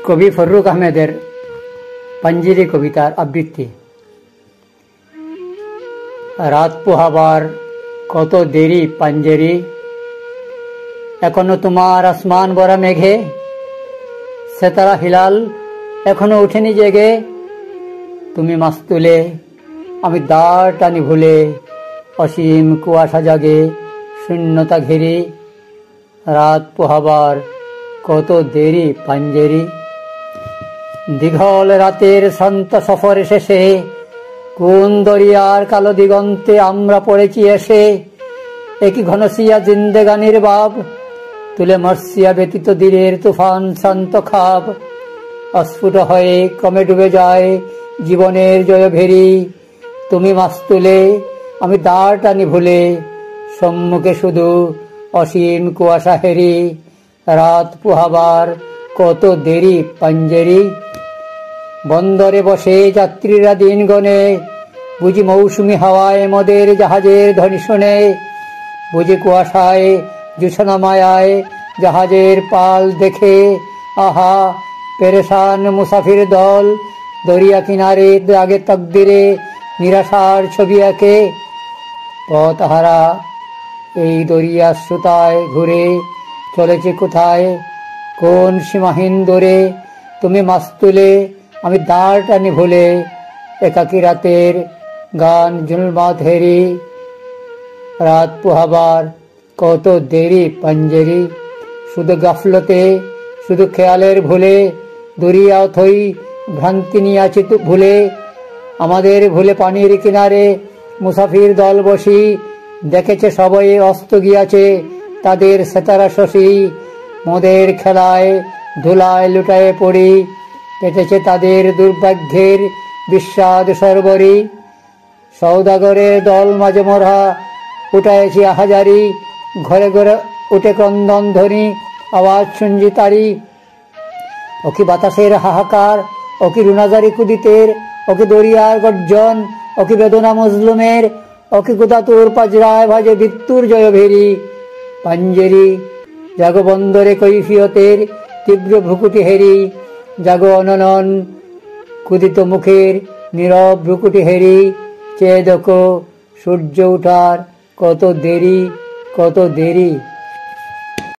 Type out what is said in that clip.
কবি ফররুখ আহমেদের পাঞ্জেরি কবিতার আবৃত্তি। রাত পোহাবার কত দেরি পাঞ্জেরি, এখনো তোমার আসমান ভরা মেঘে, সেতারা হিলাল এখনো উঠেনি জেগে। তুমি মাস্তুলে আমি দাঁড় টানি ভুলে, অসীম কুয়াশা জাগে শূন্যতা ঘিরে। রাত পোহাবার কত দেরি পাঞ্জেরি। দীঘল রাতের শান্ত সফর শেষে কোন দরিয়ার কালো দিগন্তে আমরা পড়েছি এসে। একই ঘনসিয়া জিন্দেগানির বাব, তুলে মর্সিয়া ব্যতীত দিনের তুফান শান্ত খাব। অস্ফুট হয়ে ক্রমে ডুবে যায় জীবনের জয় ভেরি। তুমি মাস্তুলে আমি দাঁড় টানি ভুলে, সম্মুখে শুধু অসীম কুয়াশা হেরি। রাত পোহাবার কত দেরি পাঞ্জেরি। বন্দরে বসে যাত্রীরা দিন গনে, বুঝি মৌসুমি হাওয়ায় মোদের জাহাজের ধ্বনি শোনে। বুঝি কুয়াশায় জোছনা মায়ায় জাহাজের পাল দেখে। আহা পেরেশান মুসাফির দল, দরিয়া কিনারে দাগে তকদিরে নিরাশার ছবি আঁকে। পথহারা এই দরিয়া শ্রোতায় ঘুরে চলেছে কোথায়, কোন সীমাহীন দূরে। তুমি মাস্তুলে আমি দাঁড় টানি ভুলে, একাকী রাতের গান জুলমাত হেরি। রাত পোহাবার কত দেরি পাঞ্জেরি। শুধু গাফলতে শুধু খেয়ালের ভুলে, দরিয়া অথই ভ্রান্তি নিয়ে আছি ভুলে। আমাদের ভুলে পানির কিনারে মুসাফির দল বসি, দেখেছে সবাই অস্ত গিয়াছে তাদের সেতারা শশী। মোদের খেলায় ধুলায় লুটায়ে পড়ি, কেটেছে তাদের দুর্ভাগ্যের বিস্বাদ সরবরি। সৌদাগরের দল মাঝে মোরা উঠাইছি হাজারি, ঘরে ঘরে উঠে ক্রন্দন ধ্বনি আওয়াজ শুনছি তারি। ওকি বাতাসের হাহাকার, ওকি রুনাজারি কুদিতের, ওকি দরিয়ার গর্জন, ওকি বেদনা মজলুমের, ওকি কুদাতুর পাজরায় ভাজে মৃত্যুর জয় ভেরি। পাঞ্জেরি জাগো বন্দরে কৈফিয়তের তীব্র ভ্রুকুটি হেরি। জাগো অননন কুদিত মুখের নীরব ভ্রুকুটি হেরি। চেয়ে দেখো সূর্য উঠার কত দেরি কত দেরি।